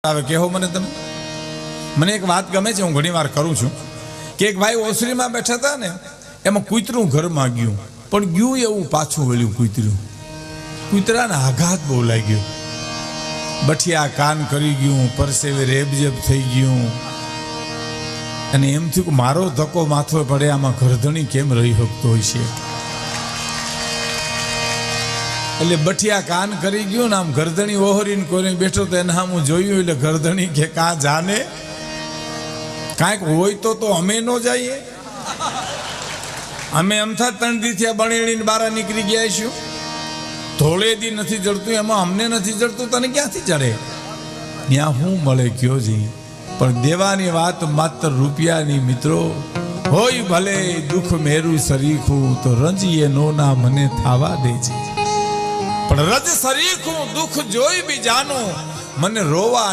આવે કેહો મને તમે મને એક વાત ગમે છે, હું ઘણી વાર કરું છું કે એક ભાઈ ઓસરીમાં બેઠા હતા ને, એમાં કૂતરું ઘરમાં ગયું, પણ ગયું એવું પાછું વળ્યું. કૂતરાને આઘાત બહુ લાગ્યો, બઠિયા કાન કરી ગયું, પરસેવે રેબજેબ થઈ ગયું, અને એમ થયું કે મારો ધક્કો માથો પડે, આમાં ગરધણી કેમ રહી શકતો હોય છે. એટલે બઠિયા કાન કરી ગયું ને આમ ગરદણી ઓહરીને કોઈને બેઠો તો એના હું જોયું, એટલે ગરદણી કે કા જાને કાંઈક હોય તો અમે ન જઈએ, અમે અમથા 3 દી થયા બણેણીને બારા નીકળી ગયા છું, ધોળે દી નથી જડતું, એમાં અમને નથી જડતું, તને ક્યાંથી ચડે? ત્યાં હું મળે કયો જી, પણ દેવાની વાત માત્ર રૂપિયાની. મિત્રો હોય ભલે દુઃખ મેરું સરીખું, તો રંજીએ નો ના મને થાવા દેજે, પણ રજ સરીખું દુઃખ જોઈ બી જાનું મને રોવા